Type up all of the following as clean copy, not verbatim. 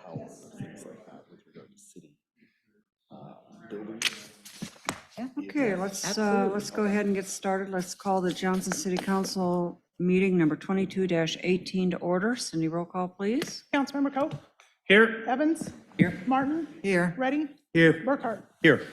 how things like that with regard to city buildings. Okay, let's go ahead and get started. Let's call the Johnston City Council meeting number 22-18 to order. Cindy, roll call, please. Councilmember Coe? Here. Evans? Here. Martin? Here. Ready? Here. Burkhart? Here.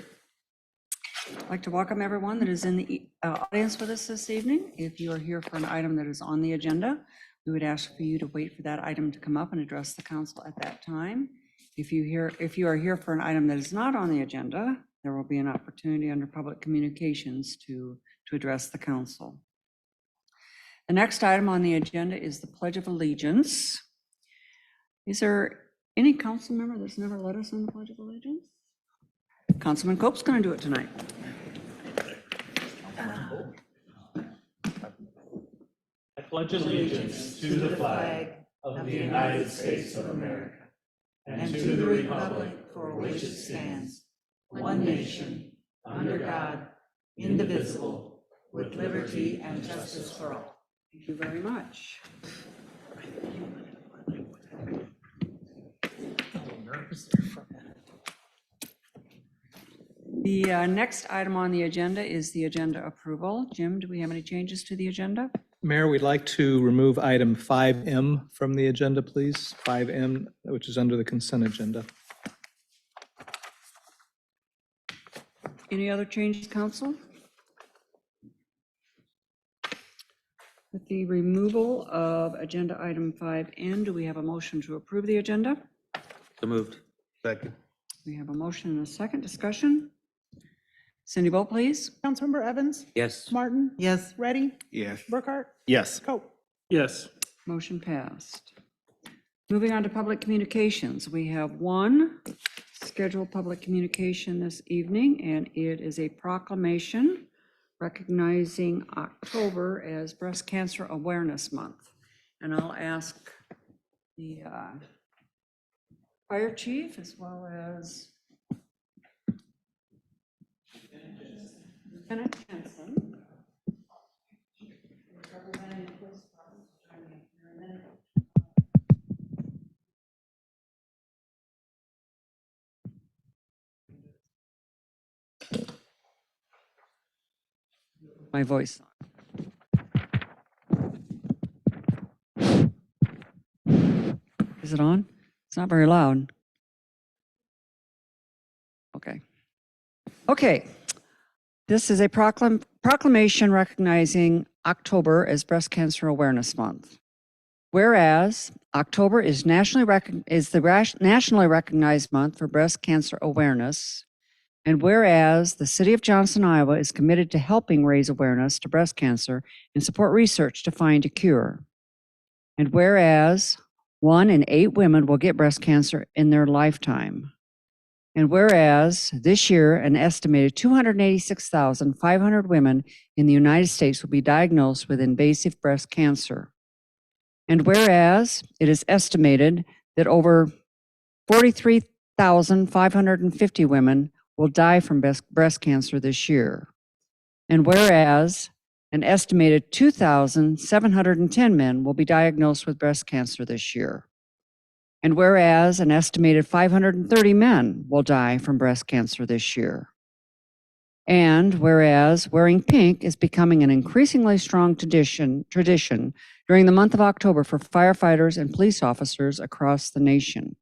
I'd like to welcome everyone that is in the audience with us this evening. If you are here for an item that is on the agenda, we would ask for you to wait for that item to come up and address the council at that time. If you are here for an item that is not on the agenda, there will be an opportunity under public communications to address the council. The next item on the agenda is the Pledge of Allegiance. Is there any council member that's never led us in the Pledge of Allegiance? Councilman Cope's going to do it tonight. I pledge allegiance to the flag of the United States of America and to the republic for which it stands, one nation, under God, indivisible, with liberty and justice for all. Thank you very much. The next item on the agenda is the agenda approval. Jim, do we have any changes to the agenda? Mayor, we'd like to remove item 5M from the agenda, please. 5M, which is under the consent agenda. Any other changes, council? With the removal of agenda item 5N, do we have a motion to approve the agenda? So moved. Second. We have a motion and a second discussion. Cindy, vote please. Councilmember Evans? Yes. Martin? Yes. Ready? Yes. Burkhart? Yes. Coe? Yes. Motion passed. Moving on to public communications, we have one scheduled public communication this evening, and it is a proclamation recognizing October as Breast Cancer Awareness Month. And I'll ask the fire chief as well as Lieutenant Jensen. Representing the police department to join me here in a minute. My voice. Is it on? It's not very loud. Okay. Okay. This is a proclamation recognizing October as Breast Cancer Awareness Month. Whereas October is nationally recognized month for breast cancer awareness, and whereas the city of Johnston, Iowa is committed to helping raise awareness to breast cancer and support research to find a cure. And whereas 1 in 8 women will get breast cancer in their lifetime. And whereas this year, an estimated 286,500 women in the United States will be diagnosed with invasive breast cancer. And whereas it is estimated that over 43,550 women will die from breast cancer this year. And whereas an estimated 2,710 men will be diagnosed with breast cancer this year. And whereas an estimated 530 men will die from breast cancer this year. And whereas wearing pink is becoming an increasingly strong tradition during the month of October for firefighters and police officers across the nation.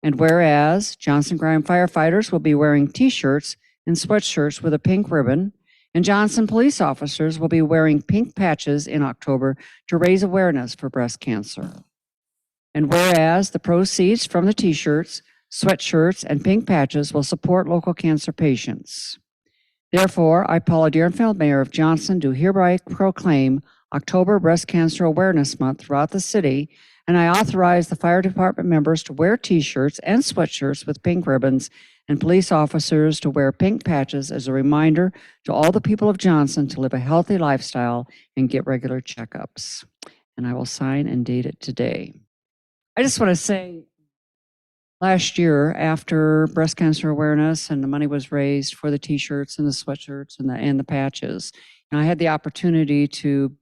And whereas Johnston Grime firefighters will be wearing t-shirts and sweatshirts with a pink ribbon, and Johnston police officers will be wearing pink patches in October to raise awareness for breast cancer. And whereas the proceeds from the t-shirts, sweatshirts, and pink patches will support local cancer patients. Therefore, I, Paula Deerenfeld, Mayor of Johnston, do hereby proclaim October Breast Cancer Awareness Month throughout the city, and I authorize the fire department members to wear t-shirts and sweatshirts with pink ribbons and police officers to wear pink patches as a reminder to all the people of Johnston to live a healthy lifestyle and get regular checkups. And I will sign and date it today. I just want to say, last year, after breast cancer awareness and the money was raised for the t-shirts and the sweatshirts and the patches, and I had the opportunity to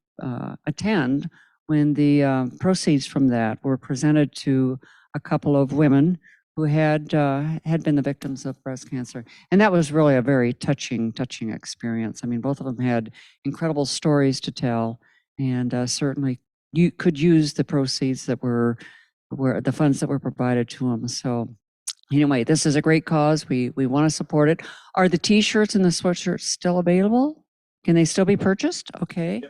attend when the proceeds from that were presented to a couple of women who had been the victims of breast cancer. And that was really a very touching experience. I mean, both of them had incredible stories to tell, and certainly you could use the proceeds that were the funds that were provided to them. So anyway, this is a great cause. We want to support it. Are the T-shirts and the sweatshirts still available? Can they still be purchased? Okay.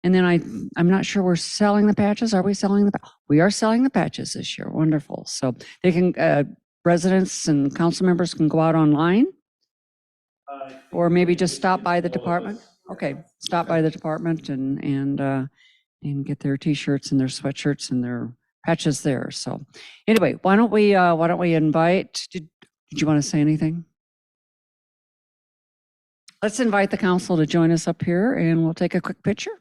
And then I'm not sure we're selling the patches. Are we selling we are selling the patches this year. Wonderful. So they can, residents and council members can go out online or maybe just stop by the department. Okay, stop by the department and get their T-shirts and their sweatshirts and their patches there. So anyway, why don't we invite, did you want to say anything? Let's invite the council to join us up here and we'll take a quick picture.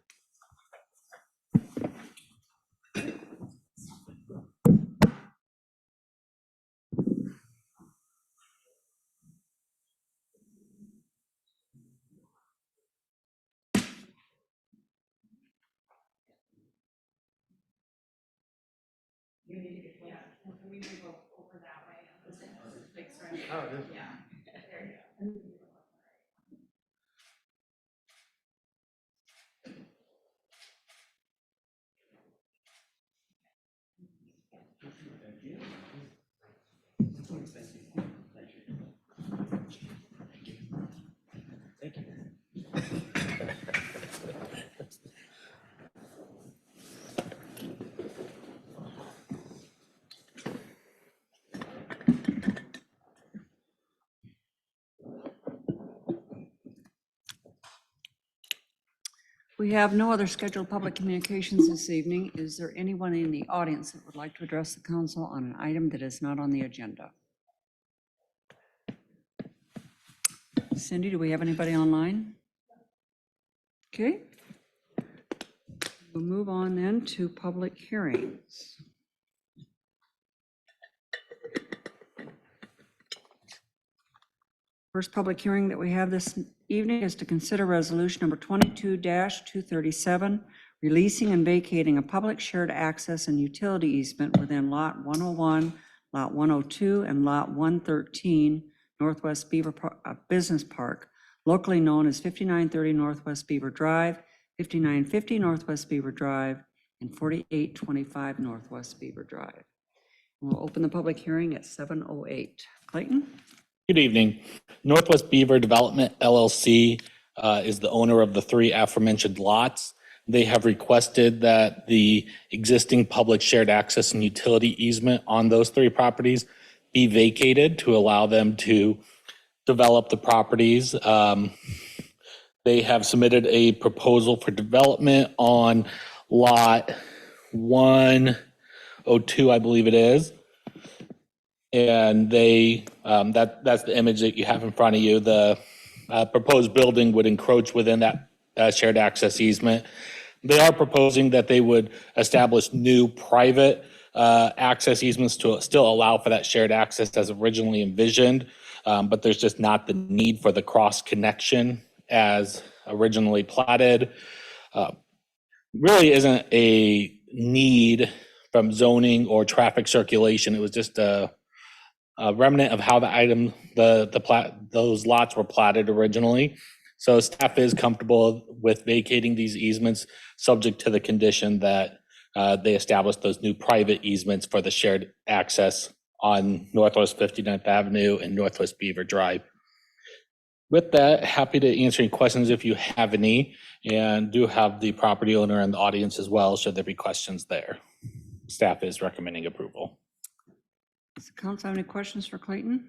We have no other scheduled public communications this evening. Is there anyone in the audience that would like to address the council on an item that is not on the agenda? Cindy, do we have anybody online? Okay. We'll move on then to public hearings. First public hearing that we have this evening is to consider resolution number 22-237, releasing and vacating a public shared access and utility easement within lot 101, lot 102, and lot 113, Northwest Beaver Business Park, locally known as 5930 Northwest Beaver Drive, 5950 Northwest Beaver Drive, and 4825 Northwest Beaver Drive. We'll open the public hearing at 7:08. Clayton? Good evening. Northwest Beaver Development LLC is the owner of the three aforementioned lots. They have requested that the existing public shared access and utility easement on those three properties be vacated to allow them to develop the properties. They have submitted a proposal for development on lot 102, I believe it is. And they, that's the image that you have in front of you. The proposed building would encroach within that shared access easement. They are proposing that they would establish new private access easements to still allow for that shared access as originally envisioned, but there's just not the need for the cross connection as originally platted. Really isn't a need from zoning or traffic circulation. It was just a remnant of how those lots were platted originally. So staff is comfortable with vacating these easements, subject to the condition that they establish those new private easements for the shared access on Northwest 59th Avenue and Northwest Beaver Drive. With that, happy to answer any questions if you have any, and do have the property owner in the audience as well, should there be questions there. Staff is recommending approval. Does the council have any questions for Clayton?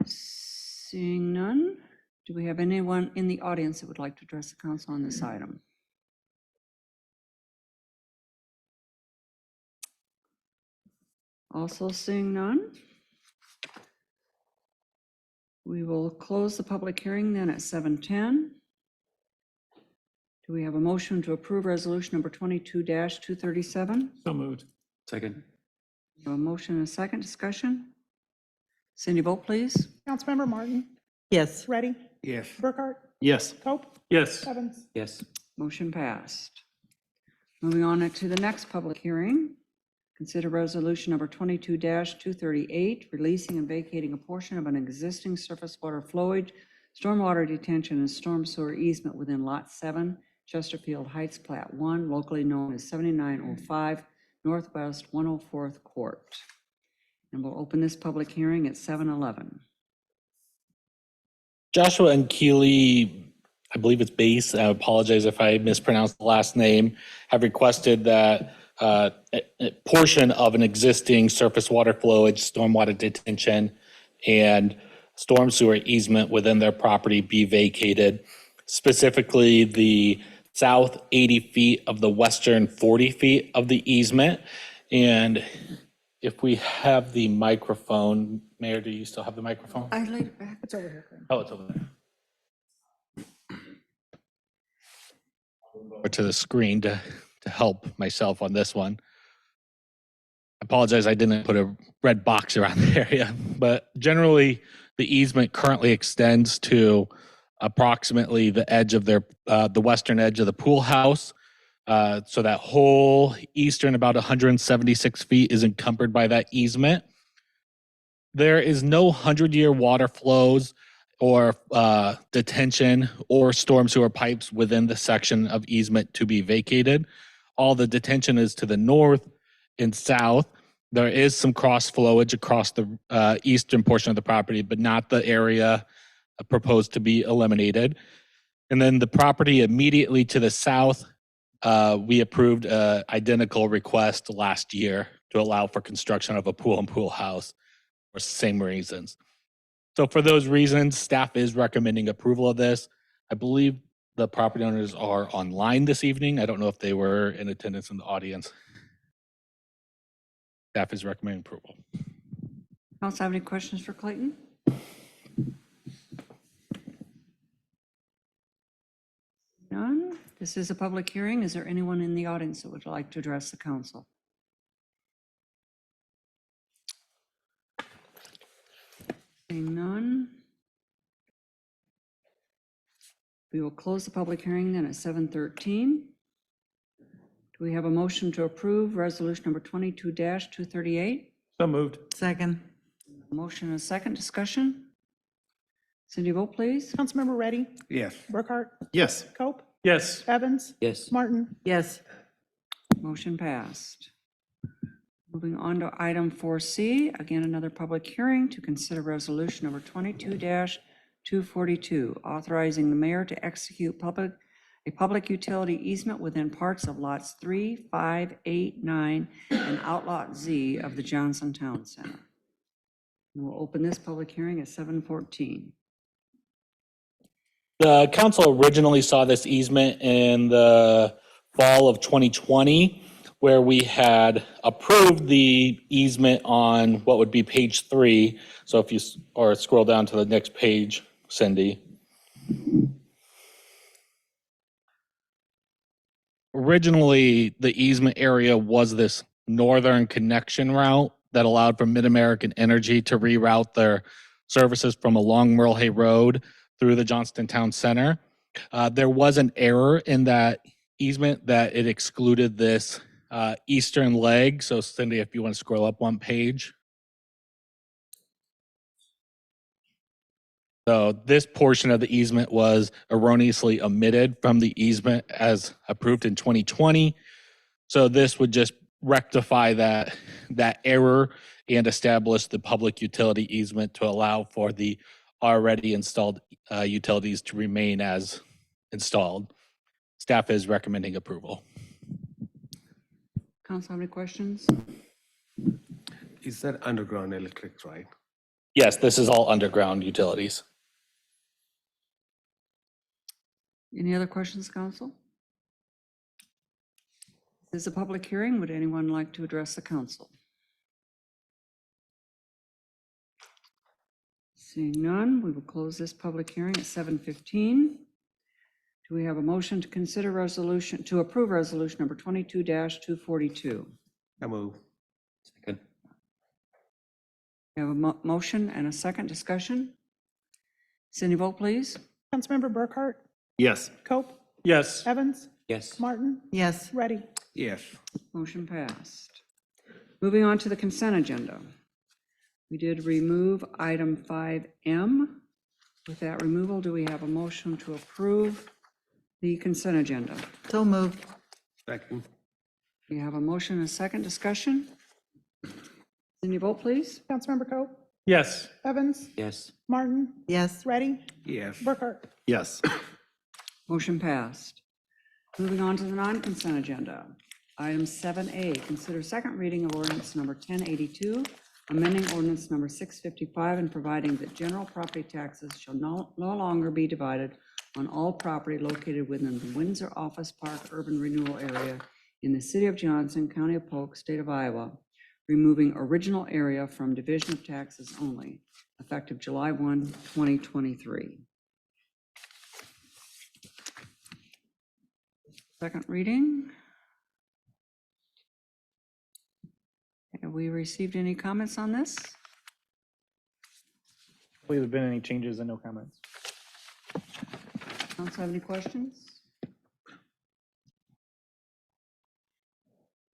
Seeing none, do we have anyone in the audience that would like to address the council on this item? Also seeing none, we will close the public hearing then at 7:10. Do we have a motion to approve resolution number 22-237? So moved. Second. A motion and a second discussion. Cindy, vote please. Councilmember Martin, Yes. Ready, Yes. Burkhart, Yes. Cope, Yes. Evans. Yes. Motion passed. Moving on to the next public hearing. Consider resolution number 22-238, releasing and vacating a portion of an existing surface water flowage, stormwater detention, and storm sewer easement within Lot 7, Chesterfield Heights Plat 1, locally known as 7905 Northwest 104th Court. And we'll open this public hearing at 7:11. Joshua and Keely, I believe it's Base, I apologize if I mispronounced the last name, have requested that a portion of an existing surface water flowage, stormwater detention, and storm sewer easement within their property be vacated. Specifically, the south 80 feet of the western 40 feet of the easement. And if we have the microphone, Mayor, do you still have the microphone? I laid it back. It's over here. Oh, it's over there. Over to the screen to help myself on this one. I apologize, I didn't put a red box around the area, but generally the easement currently extends to approximately the edge of their, the western edge of the pool house. So that whole eastern, about 176 feet, is encumbered by that easement. There is no 100-year water flows or detention or storm sewer pipes within the section of easement to be vacated. All the detention is to the north and south. There is some cross flowage across the eastern portion of the property, but not the area proposed to be eliminated. And then the property immediately to the south, we approved an identical request last year to allow for construction of a pool and pool house for same reasons. So for those reasons, staff is recommending approval of this. I believe the property owners are online this evening. I don't know if they were in attendance in the audience. Staff is recommending approval. Council have any questions for Clayton? None. This is a public hearing. Is there anyone in the audience that would like to address the council? Seeing none. We will close the public hearing then at 7:13. Do we have a motion to approve resolution number 22-238? So moved. Second. Motion and a second discussion. Cindy, vote please. Councilmember Reddy, Yes. Burkhart, Yes. Cope, Yes. Evans, Yes. Martin. Yes. Motion passed. Moving on to item 4C, again, another public hearing to consider resolution number 22-242, authorizing the mayor to execute a public utility easement within parts of lots 3, 5, 8, 9, and outlot Z of the Johnston Town Center. We'll open this public hearing at 7:14. The council originally saw this easement in the fall of 2020, where we had approved the easement on what would be page 3. So if you, or scroll down to the next page, Cindy. Originally, the easement area was this northern connection route that allowed for Mid-American Energy to reroute their services from along Merle Hay Road through the Johnston Town Center. There was an error in that easement that it excluded this eastern leg. So Cindy, if you want to scroll up one page. So this portion of the easement was erroneously omitted from the easement as approved in 2020. So this would just rectify that error and establish the public utility easement to allow for the already installed utilities to remain as installed. Staff is recommending approval. Council, have any questions? Is that underground electric, right? Yes, this is all underground utilities. Any other questions, council? This is a public hearing. Would anyone like to address the council? Seeing none, we will close this public hearing at 7:15. Do we have a motion to consider resolution, to approve resolution number 22-242? I move. Second. We have a motion and a second discussion. Cindy, vote please. Councilmember Burkhart, Yes. Cope, Yes. Evans, Yes. Martin, Yes. Ready. Yes. Motion passed. Moving on to the consent agenda. We did remove item 5M. With that removal, do we have a motion to approve the consent agenda? So moved. Second. We have a motion and a second discussion. Cindy, vote please. Councilmember Coe, Yes. Evans, Yes. Martin, Yes. Ready, Yes. Burkhart. Yes. Motion passed. Moving on to the non-consent agenda. Item 7A, consider second reading of ordinance number 1082, amending ordinance number 655 and providing that general property taxes shall no longer be divided on all property located within the Windsor Office Park Urban Renewal Area in the city of Johnston, county of Polk, state of Iowa, removing original area from division of taxes only, effective July 1, 2023. Second reading. Have we received any comments on this? Hopefully there've been any changes and no comments. Council have any questions? Is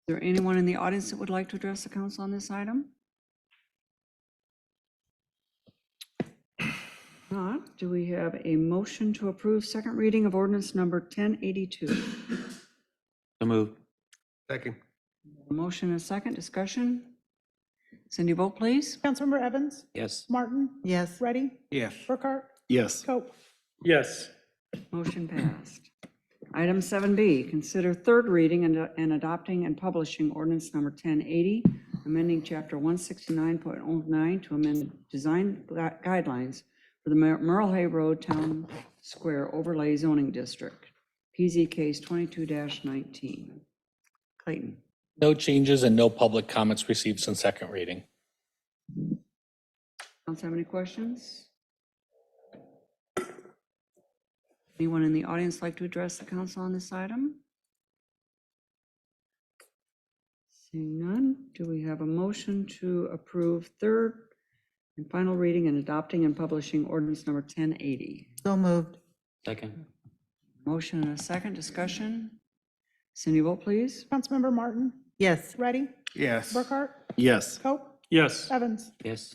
there anyone in the audience that would like to address the council on this item? Not, do we have a motion to approve second reading of ordinance number 1082? So moved. Second. A motion and a second, discussion? Cindy, vote please. Councilmember Evans, Yes. Martin, Yes. Ready, Yes. Burkhart, Yes. Coe. Yes. Motion passed. Item 7B, consider third reading and adopting and publishing ordinance number 1080, amending chapter 169.09 to amend design guidelines for the Merle Hay Road Town Square Overlay Zoning District, PZ case 22-19. Clayton. No changes and no public comments received since second reading. Council have any questions? Anyone in the audience like to address the council on this item? Seeing none, do we have a motion to approve third and final reading and adopting and publishing ordinance number 1080? So moved. Second. Motion and a second, discussion? Cindy, vote please. Councilmember Martin, Yes. Ready, Yes. Burkhart, Yes. Coe, Yes. Evans. Yes.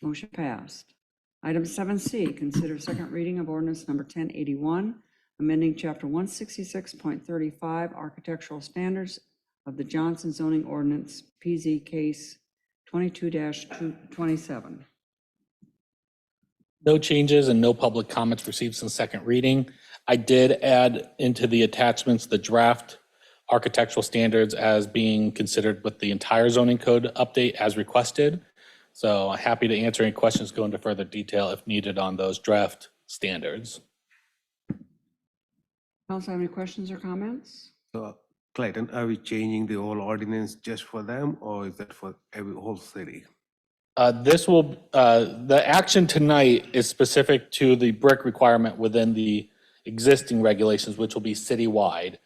Motion passed. Item 7C, consider second reading of ordinance number 1081, amending chapter 166.35 architectural standards of the Johnston zoning ordinance, PZ case 22-27. No changes and no public comments received since second reading. I did add into the attachments the draft architectural standards as being considered with the entire zoning code update as requested. So happy to answer any questions, go into further detail if needed on those draft standards. Council have any questions or comments? So Clayton, are we changing the whole ordinance just for them, or is that for every whole city? The action tonight is specific to the brick requirement within the existing regulations, which will be citywide.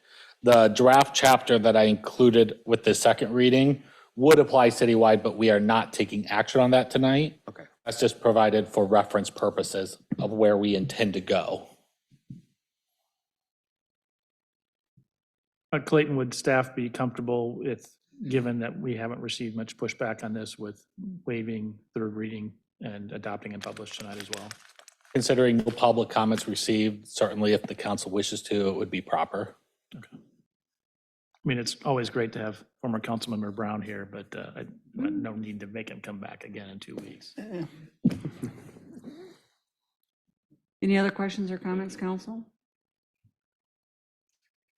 The draft chapter that I included with the second reading would apply citywide, but we are not taking action on that tonight. Okay. That's just provided for reference purposes of where we intend to go. Clayton, would staff be comfortable with, given that we haven't received much pushback on this, with waiving third reading and adopting and published tonight as well? Considering no public comments received, certainly if the council wishes to, it would be proper. Okay. I mean, it's always great to have former Councilmember Brown here, but no need to make him come back again in 2 weeks. Any other questions or comments, council?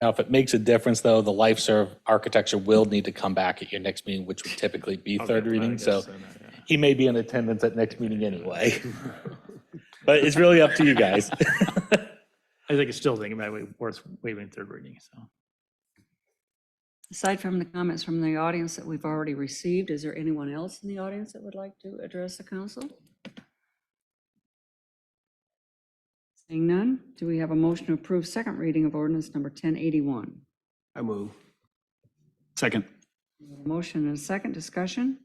Now, if it makes a difference, though, the life serve architecture will need to come back at your next meeting, which would typically be third Okay, I reading. guess So so, yeah. he may be in attendance at next meeting anyway. But it's really up to you guys. I think it's still thinking about worth waiving third reading, so. Aside from the comments from the audience that we've already received, is there anyone else in the audience that would like to address the council? Seeing none, do we have a motion to approve second reading of ordinance number 1081? I move. Second. Motion and a second, discussion?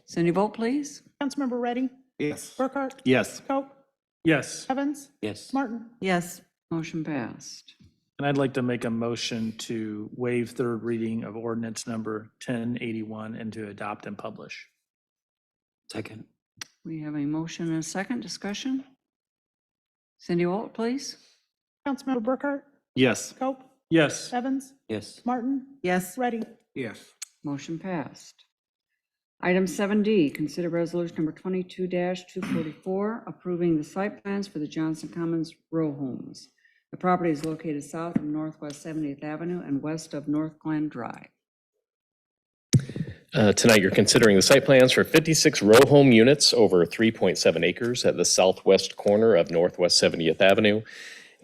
Cindy, vote please. Councilmember Ready, Yes. Burkhart, Yes. Coe, Yes. Evans, Yes. Martin. Yes. Motion passed. And I'd like to make a motion to waive third reading of ordinance number 1081 and to adopt and publish. Second. We have a motion and a second. Discussion? Cindy Walton, please. Councilmember Burkhart? Yes. Cope? Yes. Evans? Yes. Martin? Yes. Ready? Yes. Motion passed. Item 7D, consider resolution number 22-244, approving the site plans for the Johnston Commons row homes. The property is located south of Northwest 70th Avenue and west of North Glen Drive. Tonight, you're considering the site plans for 56 row home units over 3.7 acres at the southwest corner of Northwest 70th Avenue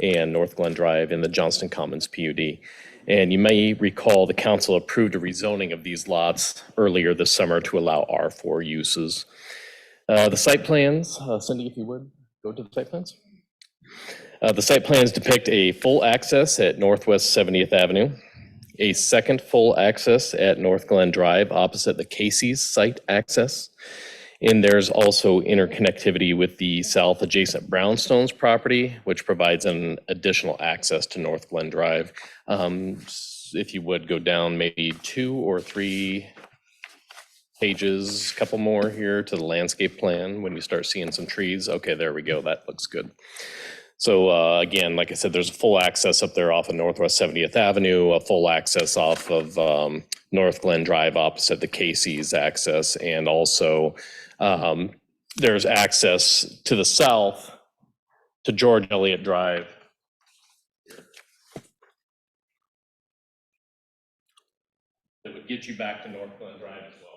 and North Glen Drive in the Johnston Commons PUD. And you may recall the council approved a rezoning of these lots earlier this summer to allow R4 uses. The site plans, Cindy, if you would, go to the site plans. The site plans depict a full access at Northwest 70th Avenue, a second full access at North Glen Drive opposite the Casey's site access. And there's also interconnectivity with the south adjacent Brownstones property, which provides an additional access to North Glen Drive. If you would go down maybe 2 or 3 pages, a couple more here to the landscape plan when you start seeing some trees. Okay, there we go. That looks good. So again, like I said, there's a full access up there off of Northwest 70th Avenue, a full access off of North Glen Drive opposite the Casey's access, and also there's access to the south to George Elliott Drive. That would get you back to North Glen Drive as well.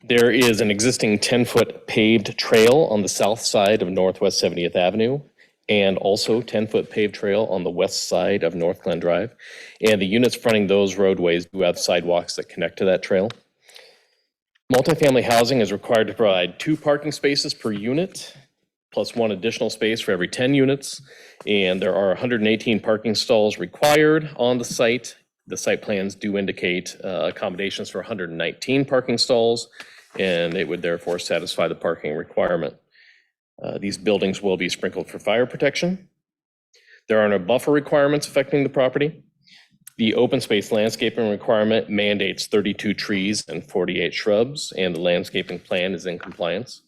There is an existing 10-foot paved trail on the south side of Northwest 70th Avenue, and also 10-foot paved trail on the west side of North Glen Drive. And the units fronting those roadways do have sidewalks that connect to that trail. Multifamily housing is required to provide 2 parking spaces per unit, plus 1 additional space for every 10 units. And there are 118 parking stalls required on the site. The site plans do indicate accommodations for 119 parking stalls, and it would therefore satisfy the parking requirement. These buildings will be sprinkled for fire protection. There are no buffer requirements affecting the property. The open space landscaping requirement mandates 32 trees and 48 shrubs, and the landscaping plan is in compliance.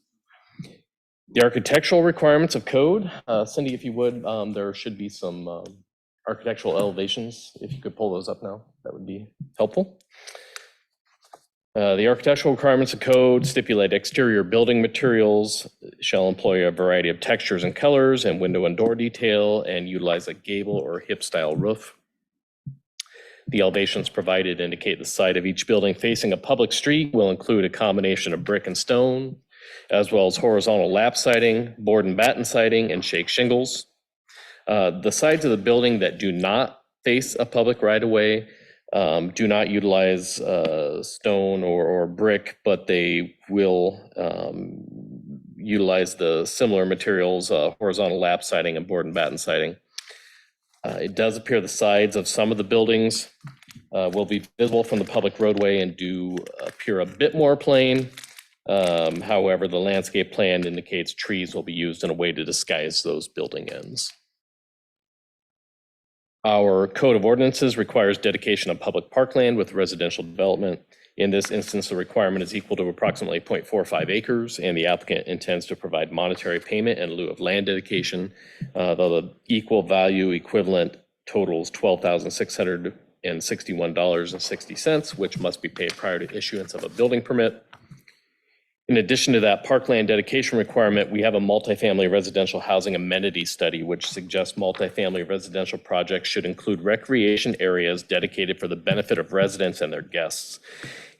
The architectural requirements of code, Cindy, if you would, there should be some architectural elevations. If you could pull those up now, that would be helpful. The architectural requirements of code stipulate exterior building materials shall employ a variety of textures and colors and window and door detail and utilize a gable or hip style roof. The elevations provided indicate the side of each building facing a public street will include a combination of brick and stone, as well as horizontal lap siding, board and batten siding, and shake shingles. The sides of the building that do not face a public right-of-way do not utilize stone or brick, but they will utilize the similar materials, horizontal lap siding and board and batten siding. It does appear the sides of some of the buildings will be visible from the public roadway and do appear a bit more plain. However, the landscape plan indicates trees will be used in a way to disguise those building ends. Our Code of Ordinances requires dedication of public parkland with residential development. In this instance, the requirement is equal to approximately 0.45 acres, and the applicant intends to provide monetary payment in lieu of land dedication, though the equal value equivalent totals $12,661.60, which must be paid prior to issuance of a building permit. In addition to that parkland dedication requirement, we have a multifamily residential housing amenity study, which suggests multifamily residential projects should include recreation areas dedicated for the benefit of residents and their guests.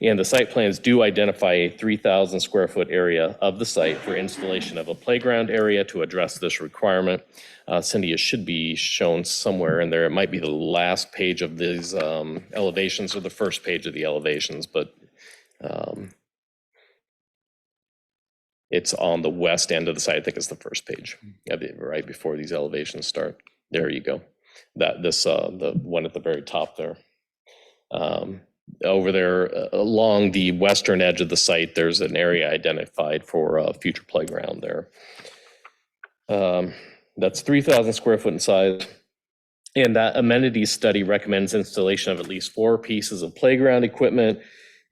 And the site plans do identify a 3,000 square foot area of the site for installation of a playground area to address this requirement. Cindy, it should be shown somewhere in there. It might be the last page of these elevations or the first page of the elevations, but it's on the west end of the site. I think it's the first page, right before these elevations start. There you go. The one at the very top there. Over there along the western edge of the site, there's an area identified for a future playground there. That's 3,000 square foot in size. And that amenities study recommends installation of at least 4 pieces of playground equipment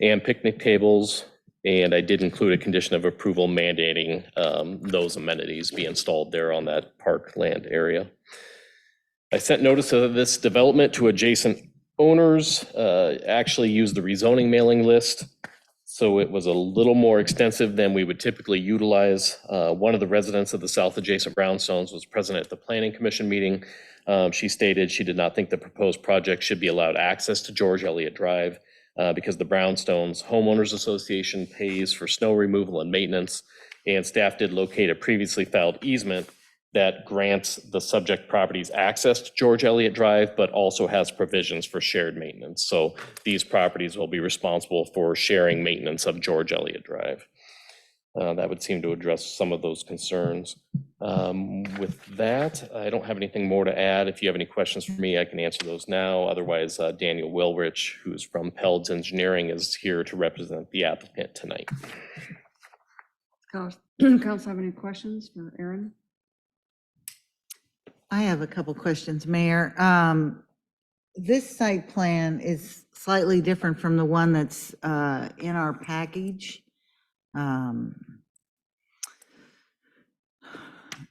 and picnic tables. And I did include a condition of approval mandating those amenities be installed there on that park land area. I sent notice of this development to adjacent owners, actually used the rezoning mailing list. So it was a little more extensive than we would typically utilize. One of the residents of the south adjacent brownstones was present at the planning commission meeting. She stated she did not think the proposed project should be allowed access to George Eliott Drive because the Brownstones Homeowners Association pays for snow removal and maintenance, and staff did locate a previously filed easement that grants the subject properties access to George Eliott Drive, but also has provisions for shared maintenance. So these properties will be responsible for sharing maintenance of George Eliott Drive. That would seem to address some of those concerns. With that, I don't have anything more to add. If you have any questions for me, I can answer those now. Otherwise, Daniel Wilrich, who's from Peld's Engineering, is here to represent the applicant tonight. Council have any questions for Aaron? I have a couple questions, Mayor. This site plan is slightly different from the one that's in our package.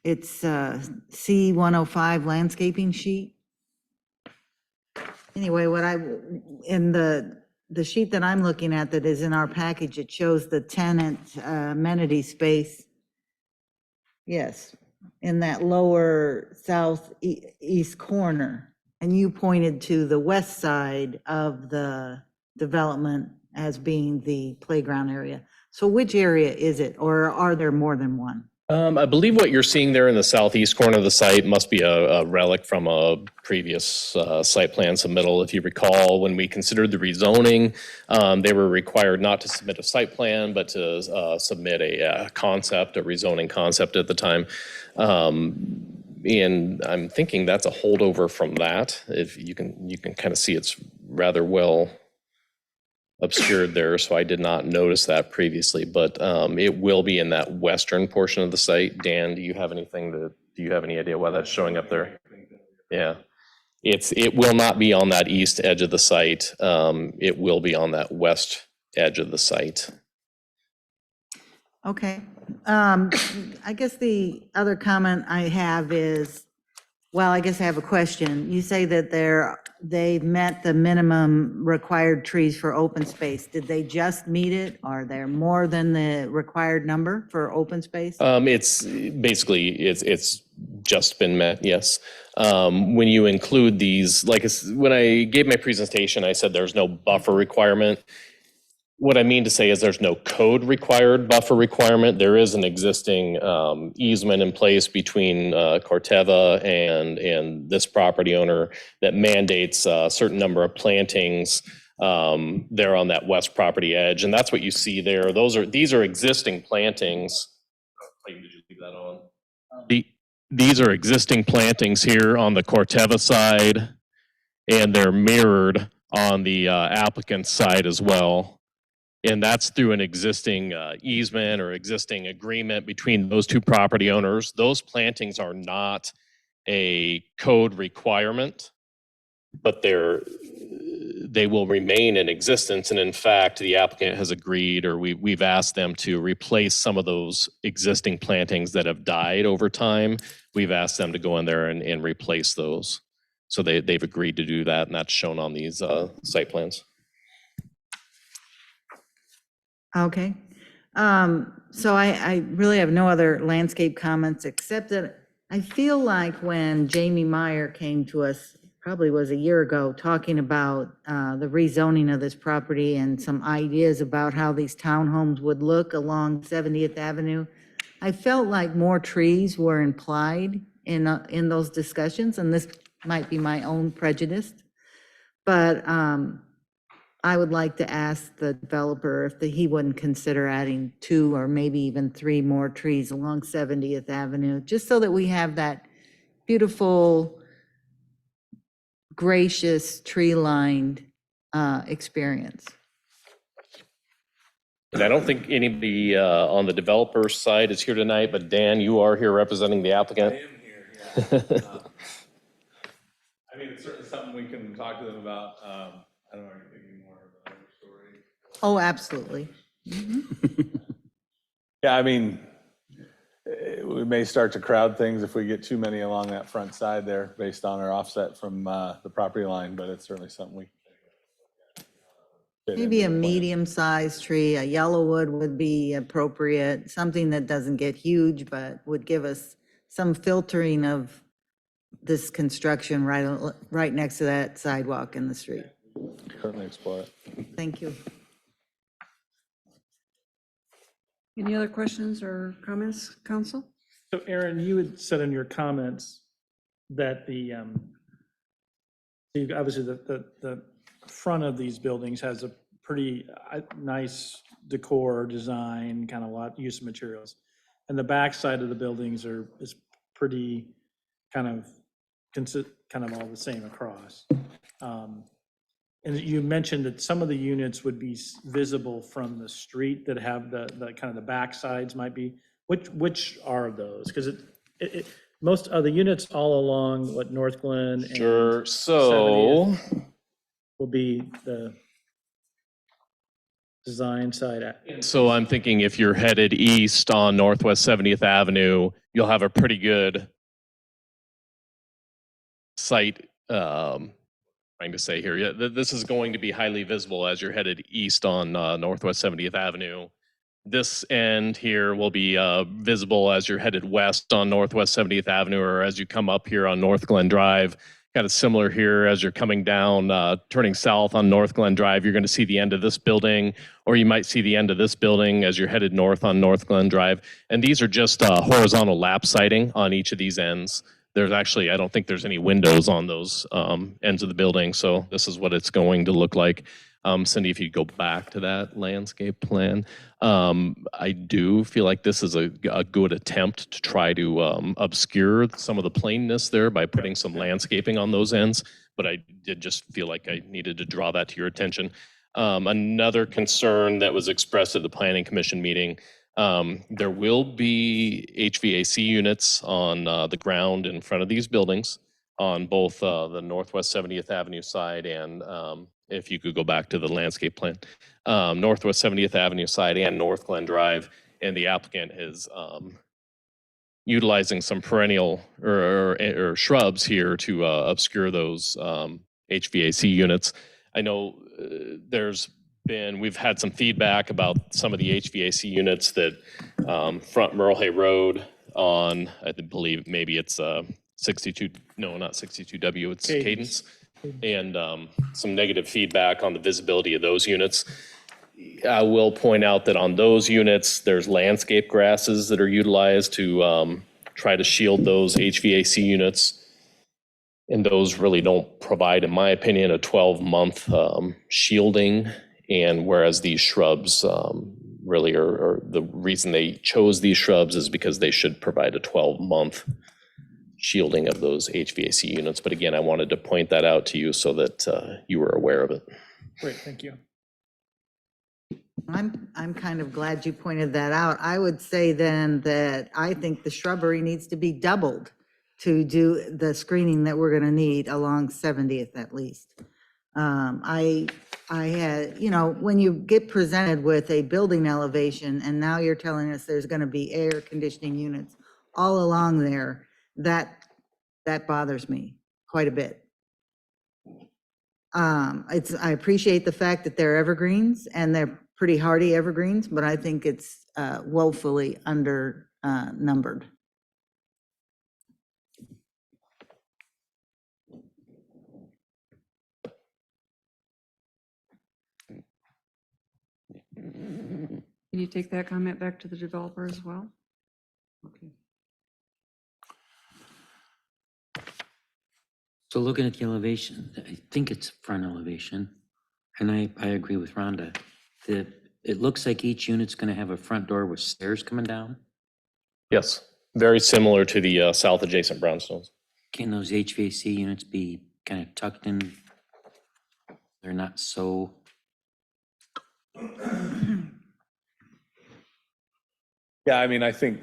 It's C105 landscaping sheet. Anyway, in the sheet that I'm looking at that is in our package, it shows the tenant amenity space. Yes, in that lower southeast corner. And you pointed to the west side of the development as being the playground area. So which area is it, or are there more than one? I believe what you're seeing there in the southeast corner of the site must be a relic from a previous site plan submittal. If you recall, when we considered the rezoning, they were required not to submit a site plan, but to submit a concept, a rezoning concept at the time. And I'm thinking that's a holdover from that. If you can kind of see it's rather well obscured there, so I did not notice that previously, but it will be in that western portion of the site. Dan, do you have any idea why that's showing up there? Yeah, it will not be on that east edge of the site. It will be on that west edge of the site. Okay. I guess the other comment I have is, well, I guess I have a question. You say that they've met the minimum required trees for open space. Did they just meet it? Are there more than the required number for open space? It's basically, it's just been met, yes. When you include these, when I gave my presentation, I said there's no buffer requirement. What I mean to say is there's no code required buffer requirement. There is an existing easement in place between Corteva and this property owner that mandates a certain number of plantings there on that west property edge. And that's what you see there. These are existing plantings. Did you leave that on? These are existing plantings here on the Corteva side, and they're mirrored on the applicant's side as well. And that's through an existing easement or existing agreement between those two property owners. Those plantings are not a code requirement, but they will remain in existence. And in fact, the applicant has agreed, or we've asked them to replace some of those existing plantings that have died over time. We've asked them to go in there and replace those. So they've agreed to do that, and that's shown on these site plans. Okay. So I really have no other landscape comments, except that I feel like when Jamie Meyer came to us, probably was a year ago, talking about the rezoning of this property and some ideas about how these townhomes would look along 70th Avenue, I felt like more trees were implied in those discussions, and this might be my own prejudice, but I would like to ask the developer if he wouldn't consider adding 2 or maybe even 3 more trees along 70th Avenue, just so that we have that beautiful, gracious, tree-lined experience. And I don't think anybody on the developer side is here tonight, but Dan, you are here representing the applicant. I am here, yeah. I mean, it's certainly something we can talk to them about. I don't know, are you thinking more of another story? Oh, absolutely. Yeah, I mean, we may start to crowd things if we get too many along that front side there based on our offset from the property line, but it's certainly something we. fit Maybe a into the plan. medium-sized tree, a yellowwood would be appropriate, something that doesn't get huge, but would give us some filtering of this construction right next to that sidewalk in the street. Certainly explore it. Thank you. Any other questions or comments, council? So Aaron, you had said in your comments that obviously the front of these buildings has a pretty nice decor design, kind of lot use of materials. And the back side of the buildings is pretty kind of all the same across. And you mentioned that some of the units would be visible from the street that have the kind of the back sides might be. Which are those? Because most of the units all along North Glen and Sure, 70th so will be the design side. I'm thinking if you're headed east on Northwest 70th Avenue, you'll have a pretty good sight. Trying to say here, yeah, this is going to be highly visible as you're headed east on Northwest 70th Avenue. This end here will be visible as you're headed west on Northwest 70th Avenue, or as you come up here on North Glen Drive. Kind of similar here as you're coming down, turning south on North Glen Drive, you're going to see the end of this building, or you might see the end of this building as you're headed north on North Glen Drive. And these are just horizontal lap siding on each of these ends. There's actually, I don't think there's any windows on those ends of the building, so this is what it's going to look like. Cindy, if you go back to that landscape plan, I do feel like this is a good attempt to try to obscure some of the plainness there by putting some landscaping on those ends, but I did just feel like I needed to draw that to your attention. Another concern that was expressed at the Planning Commission meeting, there will be HVAC units on the ground in front of these buildings on both the Northwest 70th Avenue side and if you could go back to the landscape plan, Northwest 70th Avenue side and North Glen Drive, and the applicant is utilizing some perennial or shrubs here to obscure those HVAC units. I know we've had some feedback about some of the HVAC units that front Merle Hay Road on, I believe maybe it's 62, no, not 62W, it's Cadence. And some negative feedback on the visibility of those units. I will point out that on those units, there's landscape grasses that are utilized to try to shield those HVAC units. And those really don't provide, in my opinion, a 12-month shielding. And whereas these shrubs really are the reason they chose these shrubs is because they should provide a 12-month shielding of those HVAC units. But again, I wanted to point that out to you so that you were aware of it. Great, thank you. I'm kind of glad you pointed that out. I would say then that I think the shrubbery needs to be doubled to do the screening that we're going to need along 70th at least. I had, when you get presented with a building elevation and now you're telling us there's going to be air conditioning units all along there, that bothers me quite a bit. I appreciate the fact that they're evergreens and they're pretty hardy evergreens, but I think it's woefully under numbered. Can you take that comment back to the developer as well? Okay. So looking at the elevation, I think it's front elevation, and I agree with Rhonda. It looks like each unit's going to have a front door with stairs coming down. Yes, very similar to the south adjacent brownstones. Can those HVAC units be kind of tucked in? They're not so. Yeah, I mean, I think,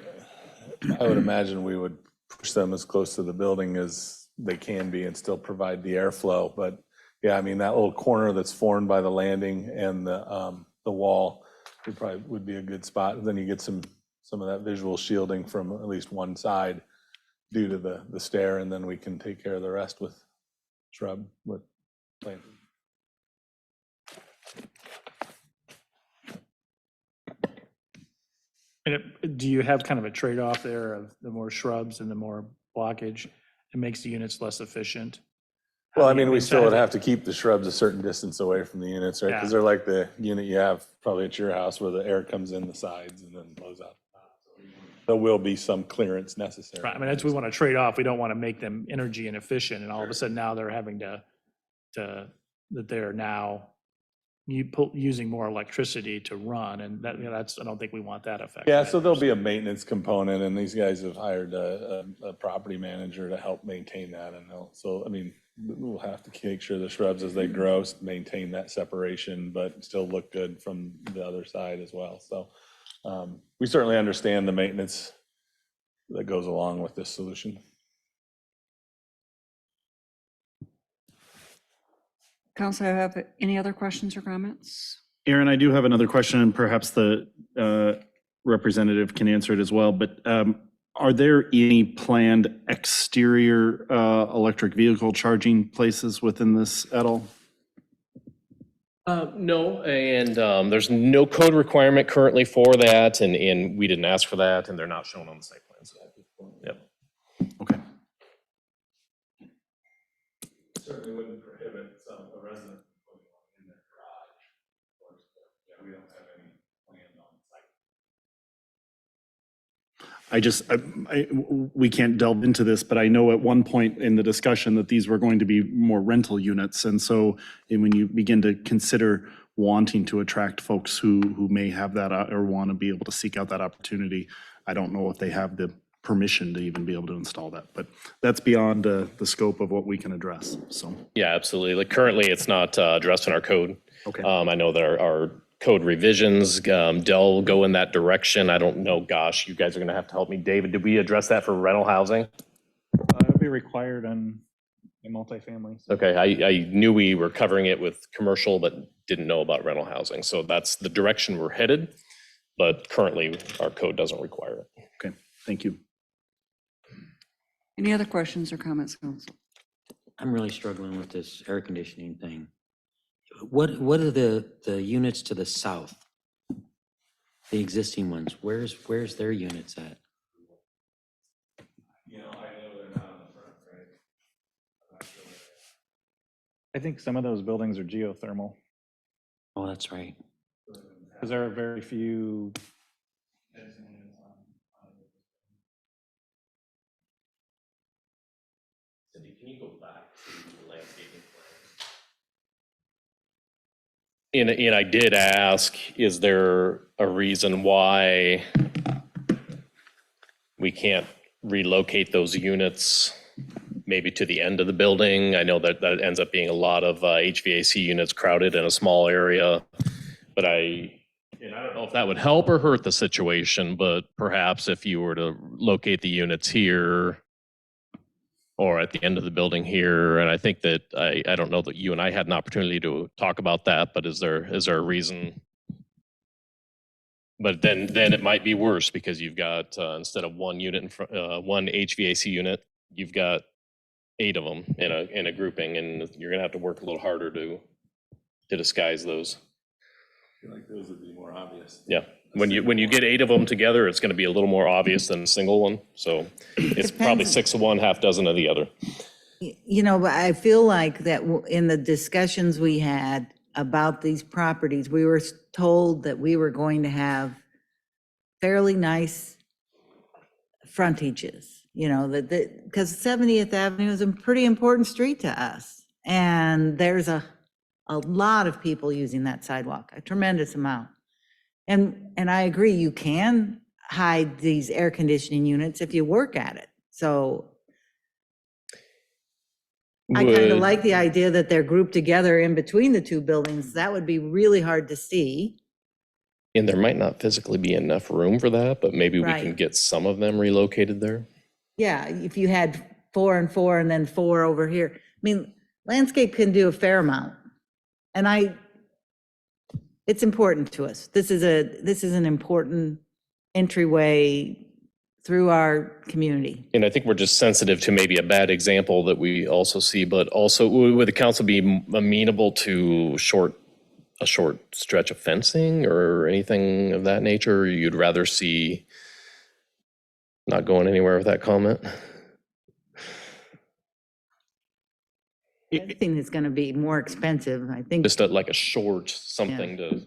I would imagine we would push them as close to the building as they can be and still provide the airflow. But yeah, I mean, that little corner that's formed by the landing and the wall would be a good spot. Then you get some of that visual shielding from at least one side due to the stair, and then we can take care of the rest with shrub, with planting. And do you have kind of a trade-off there of the more shrubs and the more blockage? It makes the units less efficient? Well, I mean, we still would have to keep the shrubs a certain distance away from the units, right? Yeah. Because they're like the unit you have probably at your house where the air comes in the sides and then blows out. There will be some clearance necessary. Right, I mean, that's, we want to trade off. We don't want to make them energy inefficient, and all of a sudden now they're having that they're now using more electricity to run, and that, that's, I don't think we want that effect. Yeah, so there'll be a maintenance component, and these guys have hired a property manager to help maintain that, and so, I mean, we'll have to make sure the shrubs as they grow maintain that separation, but still look good from the other side as well. So we certainly understand the maintenance that goes along with this solution. Council, have any other questions or comments? Aaron, I do have another question, and perhaps the representative can answer it as well, but are there any planned exterior electric vehicle charging places within this at all? No, and there's no code requirement currently for that, and we didn't ask for that, and they're not shown on the site plans. Yep. Okay. Certainly wouldn't prohibit a resident putting one in their garage, of course, but yeah, we don't have any planned on site. We can't delve into this, but I know at one point in the discussion that these were going to be more rental units. And so when you begin to consider wanting to attract folks who may have that or want to be able to seek out that opportunity, I don't know if they have the permission to even be able to install that, but that's beyond the scope of what we can address, so. Yeah, absolutely. Like currently, it's not addressed in our code. Okay. I know that our code revisions, Dell go in that direction. I don't know, gosh, you guys are gonna have to help me. David, did we address that for rental housing? It'll be required on a multifamily. Okay, I knew we were covering it with commercial, but didn't know about rental housing. So that's the direction we're headed, but currently our code doesn't require it. Okay, thank you. Any other questions or comments, Council? I'm really struggling with this air conditioning thing. What are the units to the south? The existing ones, where's their units at? You know, I know they're not on the front, right? I'm not sure. I think some of those buildings are geothermal, Oh, that's right. because there are very few. Cindy, can you go back to the landscaping plan? And I did ask, is there a reason why we can't relocate those units maybe to the end of the building? I know that ends up being a lot of HVAC units crowded in a small area, but I don't know if that would help or hurt the situation, but perhaps if you were to locate the units here or at the end of the building here, and I think that, I don't know that you and I had an opportunity to talk about that, but is there a reason? But then it might be worse because you've got, instead of one unit, one HVAC unit, you've got 8 of them in a grouping, and you're gonna have to work a little harder to disguise those. I feel like those would be more obvious. Yeah, when you get 8 of them together, it's gonna be a little more obvious than a single one. So it's probably 6 of one, half dozen of the other. You know, but I feel like that in the discussions we had about these properties, we were told that we were going to have fairly nice frontages, you know, because 70th Avenue is a pretty important street to us. And there's a lot of people using that sidewalk, a tremendous amount. And I agree, you can hide these air conditioning units if you work at it. So I kind of like the idea that they're grouped together in between the two buildings. That would be really hard to see. And there might not physically be enough room for that, but maybe we can Right. get some of them relocated there. Yeah, if you had 4 and 4 and then 4 over here. I mean, landscape can do a fair amount. And it's important to us. This is an important entryway through our community. And I think we're just sensitive to maybe a bad example that we also see, but also would the council be amenable to a short stretch of fencing or anything of that nature? Or you'd rather see not going anywhere with that comment? Everything is going to be more expensive, I think. Just like a short something to.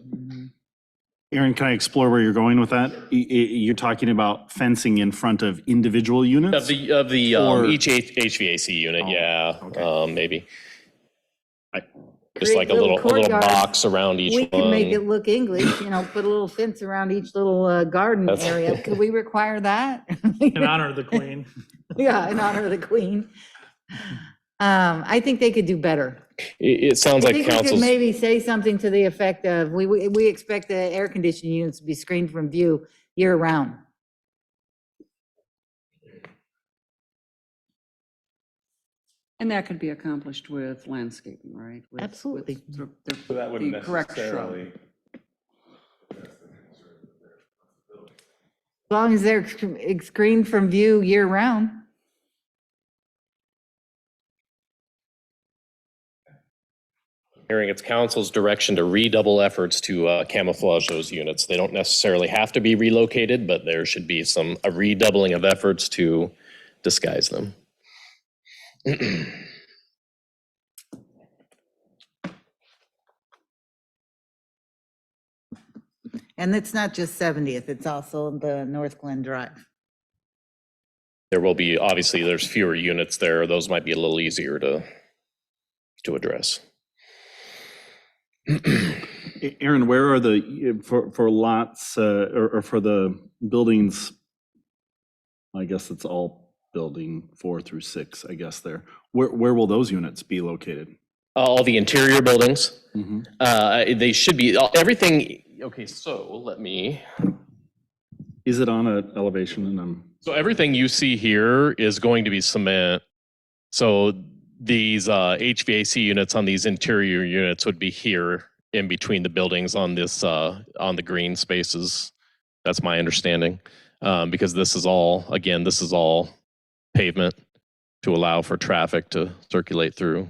Aaron, can I explore where you're going with that? You're talking about fencing in front of individual units? Of the Or- each HVAC unit, Oh, yeah, okay. maybe. I- Just like a Create little courtyards. box around each We one. can make it look English, put a little fence around each little garden That's- area. Could we require that? In honor of the Queen. Yeah, in honor of the Queen. I think they could do better. It sounds I like think we could council's, maybe say something to the effect of, we expect the air conditioning units to be screened from view year round. And that could be accomplished with landscaping, right? With- Absolutely. with So that wouldn't the correct shrub. necessarily. As long as they're screened from view year round. hearing it's council's direction to redouble efforts to camouflage those units. They don't necessarily have to be relocated, but there should be a redoubling of efforts to disguise them. And it's not just 70th, it's also the North Glen Drive. There will be, obviously, there's fewer units there. Those might be a little easier to address. Aaron, where are for lots, or for the buildings, I guess it's all building 4 through 6, I guess there. Where will those units be located? All the interior buildings, Mhm. they should be, everything, okay, so let me. Is it on an elevation? And So everything you see here is going to be cement. So these HVAC units on these interior units would be here in between the buildings on this, on the green spaces. That's my understanding. Because this is all, again, this is all pavement to allow for traffic to circulate through.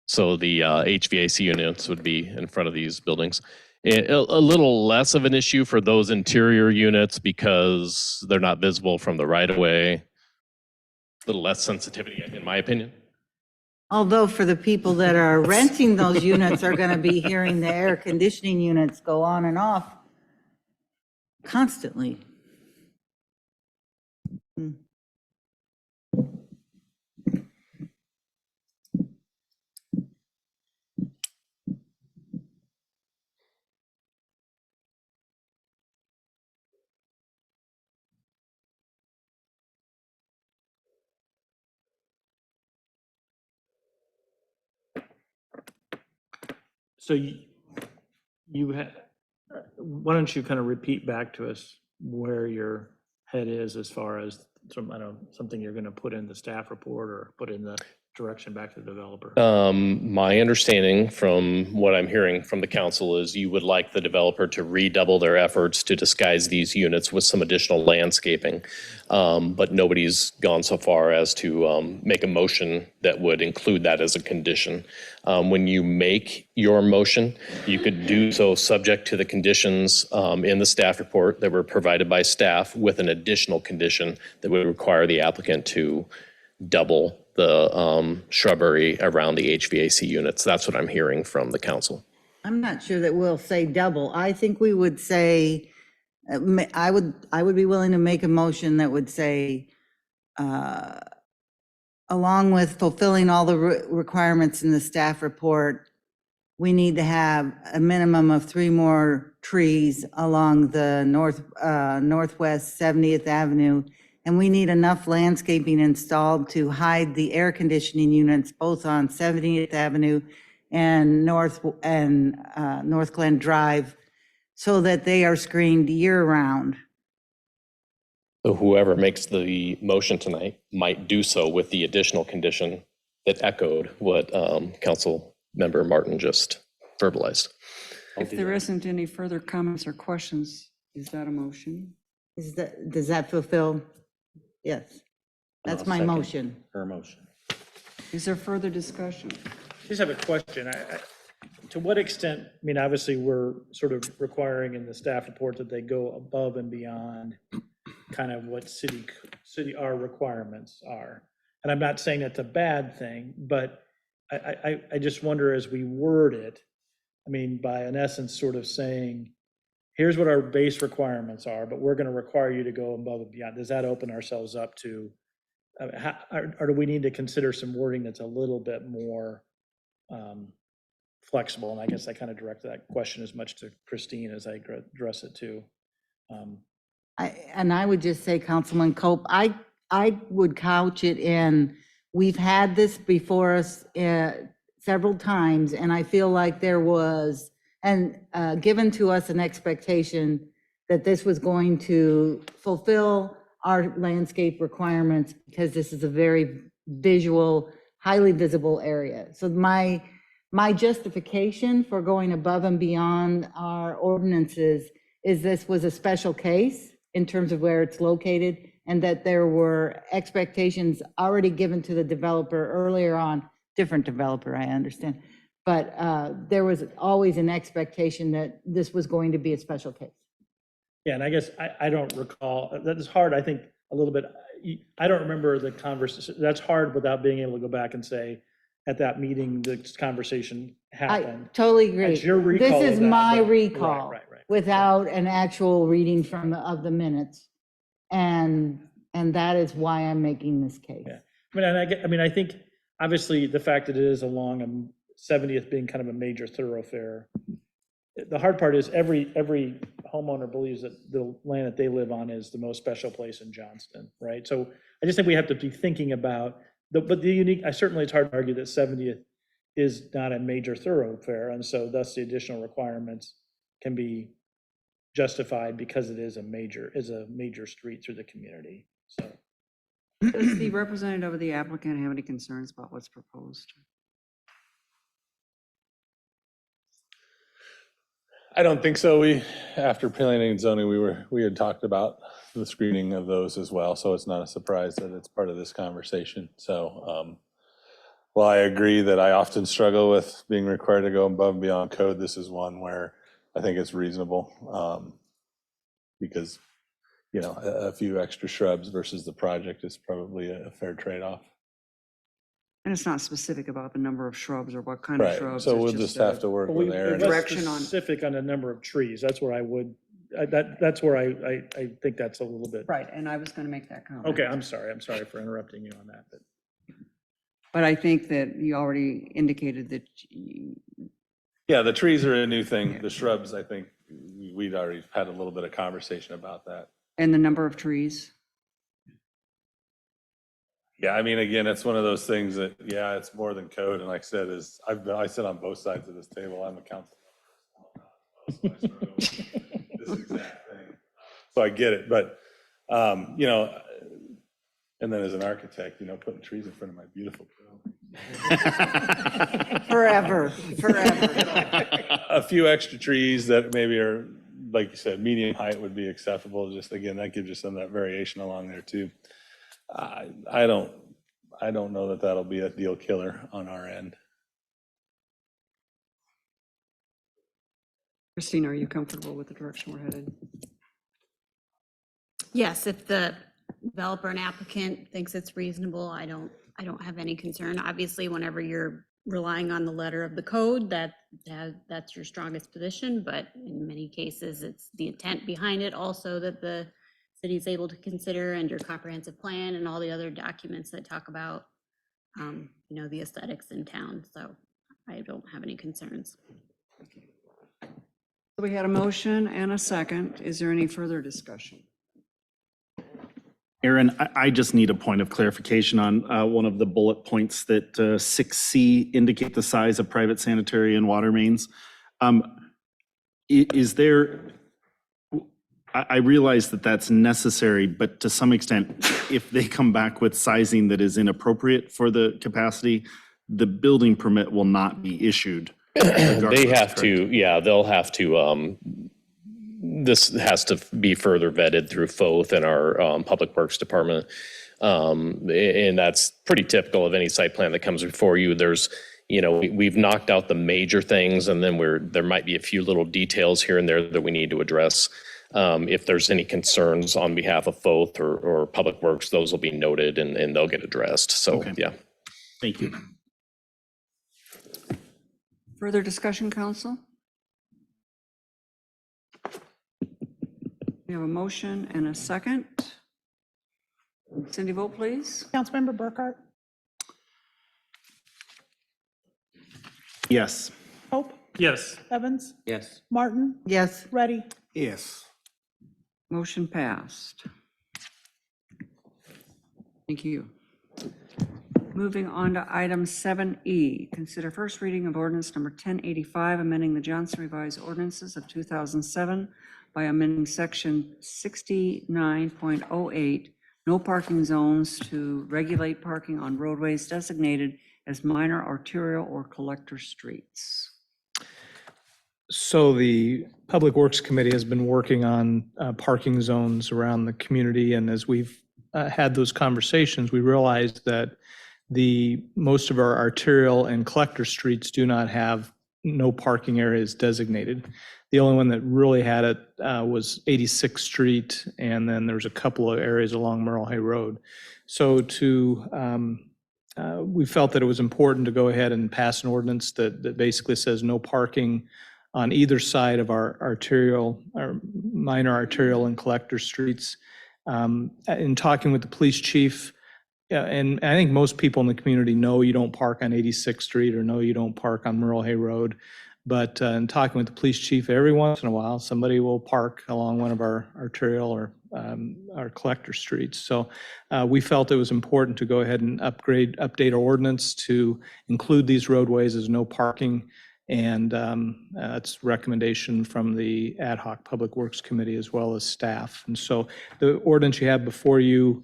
So the HVAC units would be in front of these buildings. A little less of an issue for those interior units because they're not visible from the right of way. A little less sensitivity, in my opinion. Although for the people that are renting those units are going to be hearing the air conditioning units go on and off constantly. So you had, why don't you kind of repeat back to us where your head is as far as some, I don't know, something you're going to put in the staff report or put in the direction back to the developer? My understanding from what I'm hearing from the council is you would like the developer to redouble their efforts to disguise these units with some additional landscaping. But nobody's gone so far as to make a motion that would include that as a condition. When you make your motion, you could do so subject to the conditions in the staff report that were provided by staff with an additional condition that would require the applicant to double the shrubbery around the HVAC units. That's what I'm hearing from the council. I'm not sure that we'll say double. I think we would say, I would be willing to make a motion that would say, along with fulfilling all the requirements in the staff report, we need to have a minimum of 3 more trees along the northwest 70th Avenue. And we need enough landscaping installed to hide the air conditioning units both on 70th Avenue and North Glen Drive so that they are screened year round. So whoever makes the motion tonight might do so with the additional condition that echoed what Council Member Martin just verbalized. If there isn't any further comments or questions, is that a motion? Does that fulfill? Yes, that's I'll my second motion. Her motion. Is there further discussion? Just have a question. To what extent, I mean, obviously, we're sort of requiring in the staff report that they go above and beyond kind of what our requirements are. And I'm not saying that's a bad thing, but I just wonder as we word it, I mean, by in essence, sort of saying, here's what our base requirements are, but we're going to require you to go above and beyond. Does that open ourselves up to, or do we need to consider some wording that's a little bit more flexible? And I guess I kind of direct that question as much to Christine as I address it too. I would just say, Councilman Cope, I would couch it in, we've had this before us several times, and I feel like there was, given to us an expectation that this was going to fulfill our landscape requirements because this is a very visual, highly visible area. So my justification for going above and beyond our ordinances is this was a special case in terms of where it's located, and that there were expectations already given to the developer earlier on, different developer, I understand, but there was always an expectation that this was going to be a special case. Yeah, and I guess I don't recall, that is hard, I think, a little bit. I don't remember the conversation. That's hard without being able to go back and say, at that meeting, this conversation happened. I totally agree. That's your recall This of is that, my but- recall right. without an actual reading of the minutes. And that is why I'm making this case. Yeah. I think, obviously, the fact that it is along 70th being kind of a major thoroughfare, the hard part is every homeowner believes that the land that they live on is the most special place in Johnston, right? So I just think we have to be thinking about, but the unique, certainly it's hard to argue that 70th is not a major thoroughfare, and so thus the additional requirements can be justified because it is a major street through the community, so. Does the representative of the applicant have any concerns about what's proposed? I don't think so. After planning and zoning, we had talked about the screening of those as well, so it's not a surprise that it's part of this conversation. So while I agree that I often struggle with being required to go above and beyond code, this is one where I think it's reasonable because, a few extra shrubs versus the project is probably a fair trade-off. And it's not specific about the number of shrubs or what kind of Right, shrubs. so it's we'll just have to work with Aaron. Direction on- Specific on the number of trees, that's where I would, that's where I think that's a little bit. Right, and I was going to make that comment. Okay, I'm sorry for interrupting you on that, But I think that you already indicated that Yeah, the trees are a new thing. The shrubs, I think, we'd already had a little bit of conversation about that. and the number of trees. Yeah, I mean, again, it's one of those things that, yeah, it's more than code. And like I said, I sit on both sides of this table. I'm a council member. So I struggle with this exact thing. So I get it, but, and then as an architect, putting trees in front of my beautiful building. Forever. A few extra trees that maybe are, like you said, medium height would be acceptable. Just again, that gives you some of that variation along there too. I don't know that that'll be a deal killer on our end. Christine, are you comfortable with the direction we're headed? Yes, if the developer and applicant thinks it's reasonable, I don't have any concern. Obviously, whenever you're relying on the letter of the code, that's your strongest position, but in many cases, it's the intent behind it also that the city is able to consider, and your comprehensive plan and all the other documents that talk about, the aesthetics in town. So I don't have any concerns. So we had a motion and a second. Is there any further discussion? Aaron, I just need a point of clarification on one of the bullet points that 6C indicate the size of private sanitary and water mains. Is there, I realize that that's necessary, but to some extent, if they come back with sizing that is inappropriate for the capacity, the building permit will not be issued. They regardless, have to, correct? yeah, they'll have to, this has to be further vetted through FOTH and our Public Works Department. And that's pretty typical of any site plan that comes before you. There's, we've knocked out the major things, and then there might be a few little details here and there that we need to address. If there's any concerns on behalf of FOTH or Public Works, those will be noted and they'll get addressed. So, Okay. yeah. Thank you. Further discussion, council? We have a motion and a second. Cindy, vote please. Councilmember Burkhart, Yes. Hope, Yes. Evans, Yes. Martin, Yes. Ready. Yes. Motion passed. Thank you. Moving on to item 7E, consider first reading of ordinance number 1085, amending the Johnston Revised Ordinances of 2007 by amending section 69.08, no parking zones, to regulate parking on roadways designated as minor arterial or collector streets. So the Public Works Committee has been working on parking zones around the community, and as we've had those conversations, we realized that most of our arterial and collector streets do not have no parking areas designated. The only one that really had it was 86th Street, and then there's a couple of areas along Merle Hay Road. So we felt that it was important to go ahead and pass an ordinance that basically says no parking on either side of our minor arterial and collector streets. In talking with the police chief, and I think most people in the community know you don't park on 86th Street or know you don't park on Merle Hay Road. But in talking with the police chief, every once in a while, somebody will park along one of our arterial or our collector streets. So we felt it was important to go ahead and update our ordinance to include these roadways as no parking. And that's recommendation from the Ad Hoc Public Works Committee as well as staff. And so the ordinance you have before you,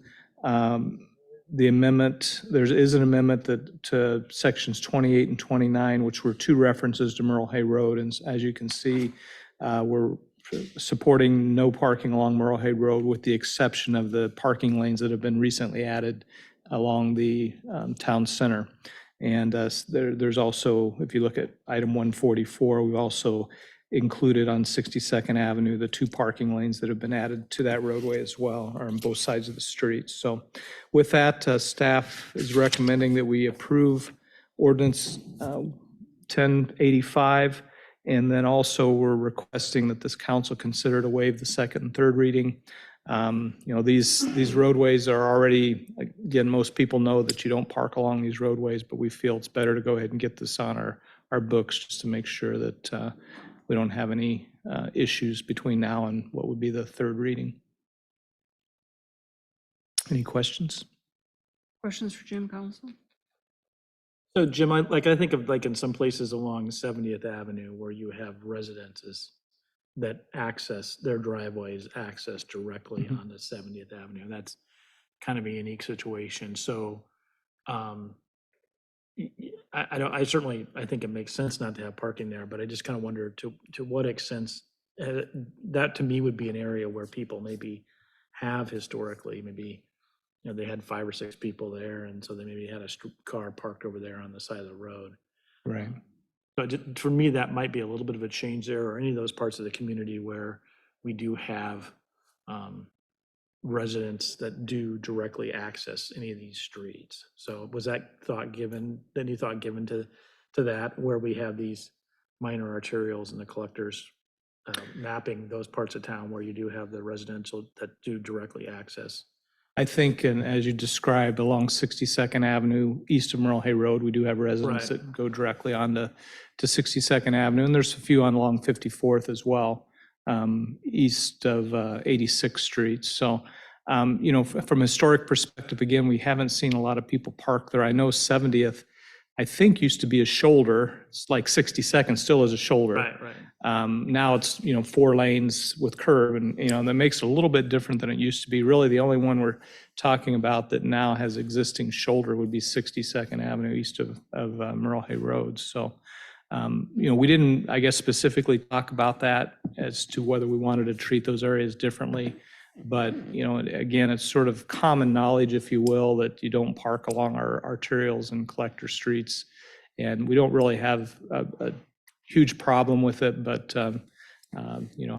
the amendment, there is an amendment to sections 28 and 29, which were two references to Merle Hay Road. And as you can see, we're supporting no parking along Merle Hay Road with the exception of the parking lanes that have been recently added along the town center. And there's also, if you look at item 144, we've also included on 62nd Avenue, the two parking lanes that have been added to that roadway as well, are on both sides of the street. So with that, staff is recommending that we approve ordinance 1085. And then also we're requesting that this council consider to waive the second and third reading. These roadways are already, again, most people know that you don't park along these roadways, but we feel it's better to go ahead and get this on our books just to make sure that we don't have any issues between now and what would be the third reading. Any questions? Questions for Jim, council? So Jim, I think of like in some places along 70th Avenue where you have residences that access their driveways access directly onto 70th Avenue. And that's kind of a unique situation. So I think it makes sense not to have parking there, but I just kind of wonder to what extent that to me would be an area where people maybe have historically, maybe, they had 5 or 6 people there. And so they maybe had a car parked over there on the side of the road. Right. But for me, that might be a little bit of a change there, or any of those parts of the community where we do have residents that do directly access any of these streets. So was that any thought given to that, where we have these minor arterials and the collectors mapping those parts of town where you do have the residential that do directly access? I think, and as you described, along 62nd Avenue, east of Merle Hay Road, we do have residents Right. that go directly on to 62nd Avenue, and there's a few on along 54th as well, east of 86th Street. So, from a historic perspective, again, we haven't seen a lot of people park there. I know 70th, I think, used to be a shoulder. It's like 62nd still is a shoulder. Right. Now it's, 4 lanes with curb, and, that makes it a little bit different than it used to be. Really, the only one we're talking about that now has existing shoulder would be 62nd Avenue east of Merle Hay Road. So, we didn't, I guess, specifically talk about that as to whether we wanted to treat those areas differently. But, again, it's sort of common knowledge, if you will, that you don't park along our arterials and collector streets. And we don't really have a huge problem with it, but,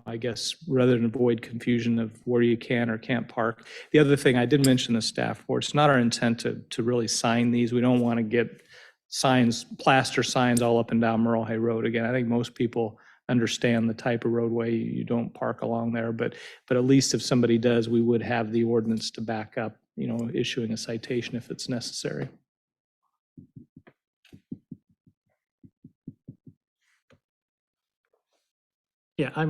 I guess rather than avoid confusion of where you can or can't park. The other thing, I did mention the staff report, it's not our intent to really sign these. We don't want to get plaster signs all up and down Merle Hay Road. Again, I think most people understand the type of roadway. You don't park along there, but at least if somebody does, we would have the ordinance to back up, issuing a citation if it's necessary. Yeah, I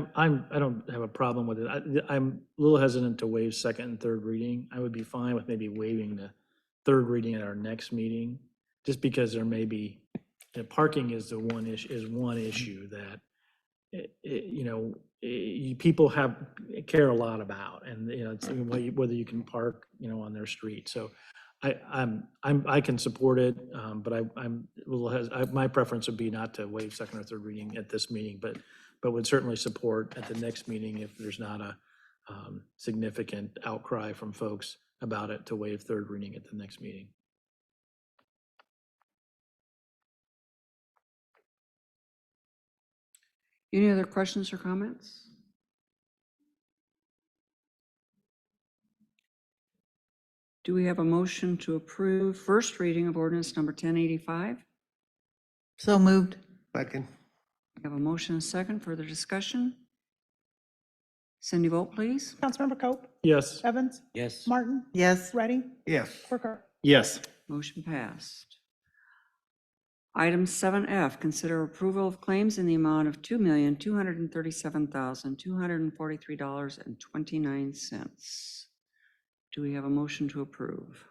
don't have a problem with it. I'm a little hesitant to waive second and third reading. I would be fine with maybe waiving the third reading at our next meeting, just because there may be, parking is one issue that, people care a lot about, and, it's whether you can park, on their street. So I can support it, but I'm a little my preference would be not to waive second or third reading at this meeting, but would certainly support at the next meeting if there's not a significant outcry from folks about it, to waive third reading at the next meeting. Any other questions or comments? Do we have a motion to approve first reading of ordinance number 1085? So moved. Second. We have a motion and a second. Further discussion? Cindy, vote please. Councilmember Cope, Yes. Evans, Yes. Martin, Yes. Ready, Yes. Burkhart. Yes. Motion passed. Item 7F, consider approval of claims in the amount of $2,237,243.29. Do we have a motion to approve?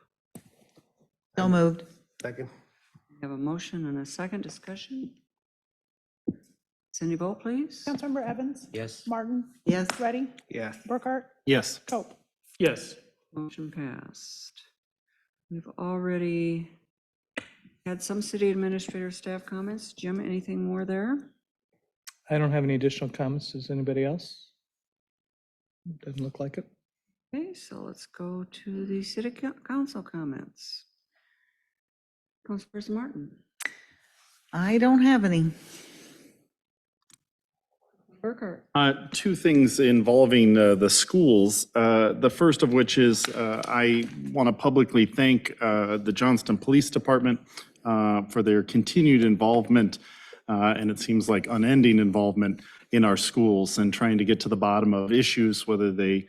So moved. Second. We have a motion and a second. Discussion? Cindy, vote please. Councilmember Evans, Yes. Martin, Yes. Ready, Yes. Burkhart, Yes. Cope. Yes. Motion passed. We've already had some city administrator staff comments. Jim, anything more there? I don't have any additional comments. Does anybody else? Doesn't look like it. Okay, so let's go to the city council comments. Councilperson Martin. I don't have any. Burkhart. Two things involving the schools. The first of which is I want to publicly thank the Johnston Police Department for their continued involvement, and it seems like unending involvement in our schools and trying to get to the bottom of issues, whether they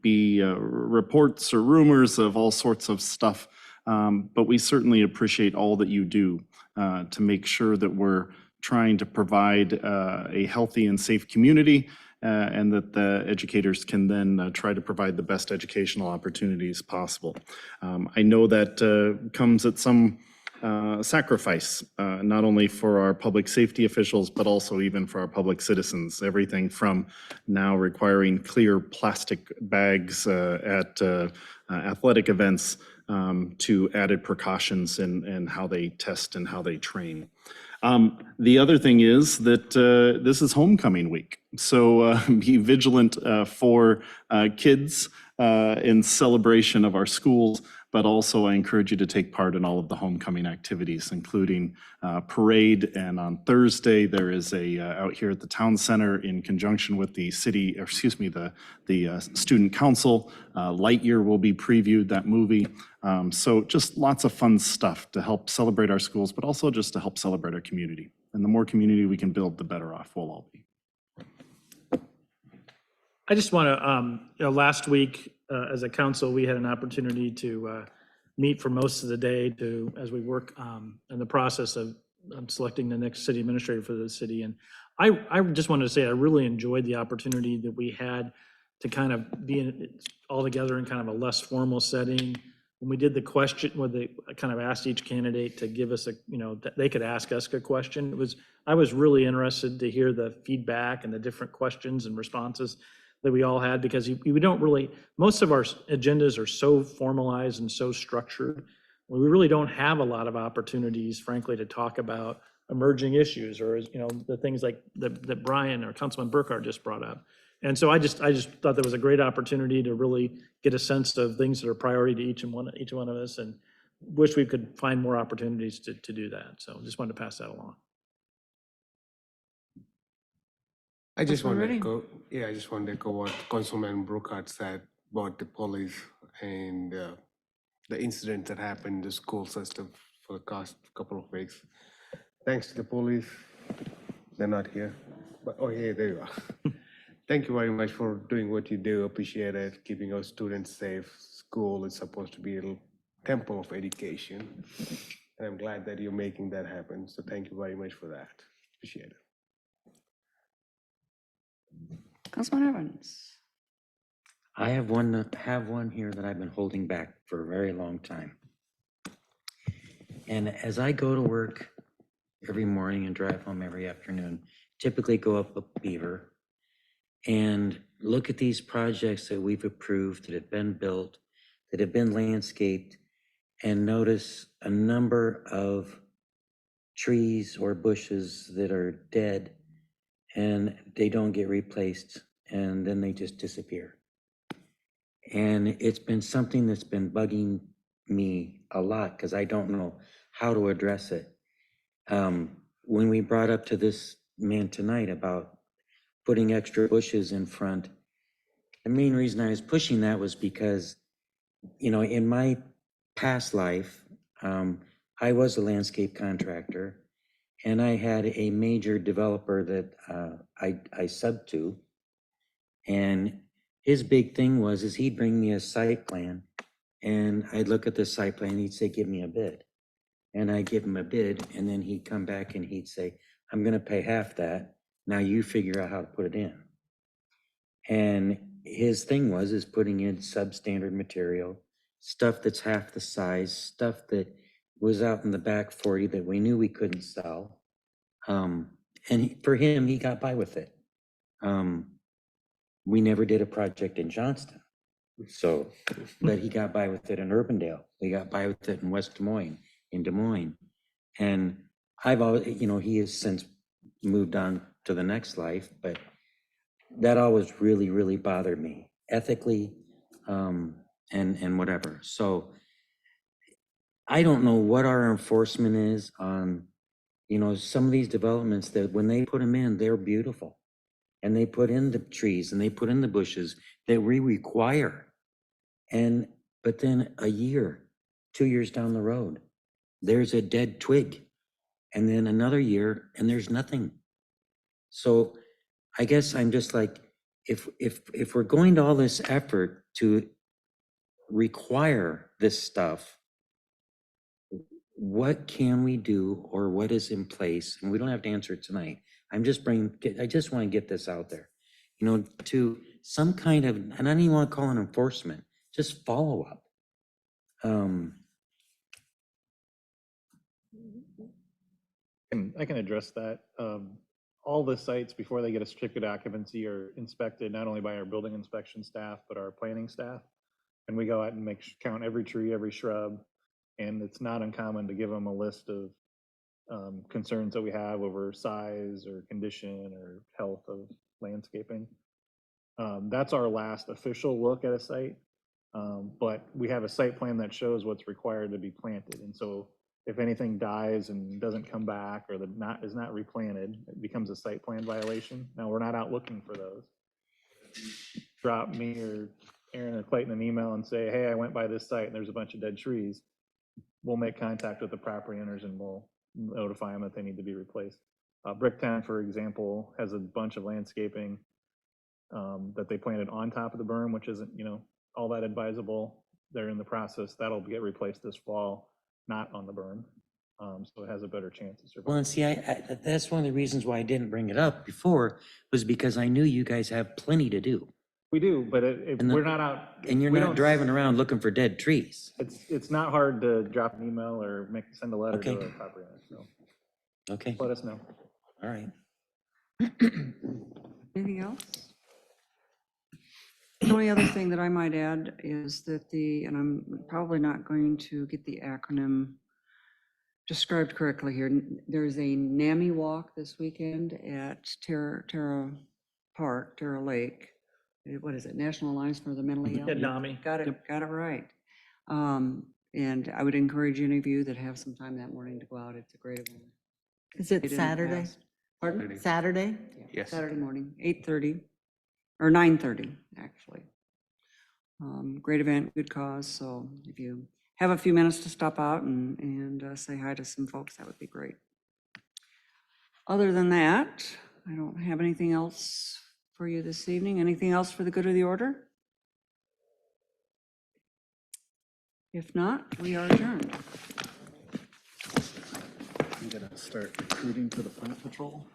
be reports or rumors of all sorts of stuff. But we certainly appreciate all that you do to make sure that we're trying to provide a healthy and safe community, and that the educators can then try to provide the best educational opportunities possible. I know that comes at some sacrifice, not only for our public safety officials, but also even for our public citizens. Everything from now requiring clear plastic bags at athletic events to added precautions in how they test and how they train. The other thing is that this is homecoming week, so be vigilant for kids in celebration of our schools, but also I encourage you to take part in all of the homecoming activities, including parade. And on Thursday, there is out here at the town center in conjunction with the city, or excuse me, the student council, Lightyear will be previewed, that movie. So just lots of fun stuff to help celebrate our schools, but also just to help celebrate our community. And the more community we can build, the better off we'll all be. I just want to, last week, as a council, we had an opportunity to meet for most of the day as we work in the process of selecting the next city administrator for the city. And I just wanted to say I really enjoyed the opportunity that we had to kind of be all together in kind of a less formal setting, when we did the question, where they kind of asked each candidate to give us a, that they could ask us a question, I was really interested to hear the feedback and the different questions and responses that we all had, because we don't really, most of our agendas are so formalized and so structured. We really don't have a lot of opportunities, frankly, to talk about emerging issues, or, the things like that Brian or Councilman Burkhardt just brought up. And so I just thought that was a great opportunity to really get a sense of things that are priority to each one of us, and wish we could find more opportunities to do that. So just wanted to pass that along. I just Councilman want to Redding? echo, I just want to echo what Councilman Brookhart said about the police and the incident that happened in the school system for the past couple of weeks. Thanks to the police, they're not here, but, oh, yeah, there you are. Thank you very much for doing what you do. Appreciate it, keeping our students safe. School is supposed to be a little temple of education, and I'm glad that you're making that happen. So thank you very much for that. Appreciate it. Councilman Evans? I have one here that I've been holding back for a very long time. And as I go to work every morning and drive home every afternoon, typically go up Beaver and look at these projects that we've approved, that have been built, that have been landscaped, and notice a number of trees or bushes that are dead and they don't get replaced, and then they just disappear. And it's been something that's been bugging me a lot, because I don't know how to address it. When we brought up to this man tonight about putting extra bushes in front, the main reason I was pushing that was because, in my past life, I was a landscape contractor, and I had a major developer that I subbed to, and his big thing was he'd bring me a site plan, and I'd look at the site plan, and he'd say, give me a bid. And I'd give him a bid, and then he'd come back and he'd say, I'm gonna pay half that, now you figure out how to put it in. And his thing was putting in substandard material, stuff that's half the size, stuff that was out in the back 40 that we knew we couldn't sell. For him, he got by with it. We never did a project in Johnston, but he got by with it in Urbandale. We got by with it in West Des Moines, in Des Moines. And I've always, he has since moved on to the next life, but that always really, really bothered me ethically, and whatever. So I don't know what our enforcement is on, some of these developments that when they put them in, they're beautiful. And they put in the trees and they put in the bushes that we require. But then a year, 2 years down the road, there's a dead twig. And then another year and there's nothing. So I guess I'm just like, if we're going to all this effort to require this stuff, what can we do, or what is in place? And we don't have to answer it tonight. I just want to get this out there, to some kind of, and I don't even want to call it enforcement, just follow up. I can address that. All the sites, before they get a certificate of occupancy, are inspected not only by our building inspection staff, but our planning staff. And we go out and count every tree, every shrub. And it's not uncommon to give them a list of concerns that we have over size or condition or health of landscaping. That's our last official look at a site. But we have a site plan that shows what's required to be planted. And so if anything dies and doesn't come back, or is not replanted, it becomes a site plan violation. Now, we're not out looking for those. Drop me or Aaron or Clayton an email and say, hey, I went by this site and there's a bunch of dead trees. We'll make contact with the property owners and we'll notify them that they need to be replaced. Bricktown, for example, has a bunch of landscaping that they planted on top of the berm, which isn't, all that advisable. They're in the process. That'll get replaced this fall, not on the berm. So it has a better chance of surviving. Well, and see, that's one of the reasons why I didn't bring it up before, was because I knew you guys have plenty to do. We do, but And the- we're not out. And you're we not don't- driving around looking for dead trees. It's not hard to drop an email or send a letter to Okay. a property owner, so Okay, let us know. all right. Anything else? The only other thing that I might add is that and I'm probably not going to get the acronym described correctly here. There's a NAMI walk this weekend at Terra Park, Terra Lake. What is it? National Alliance for the Mentally Ill? Yeah, NAMI. Got it right. And I would encourage any of you that have some time that morning to go out. It's a great event. Is it They did in the Saturday? past. Pardon? Saturday? Yes. Saturday morning, 8:30, or 9:30, actually. Great event, good cause, so if you have a few minutes to stop out and say hi to some folks, that would be great. Other than that, I don't have anything else for you this evening. Anything else for the good of the order? If not, we are adjourned. I'm gonna start recruiting for the plant patrol.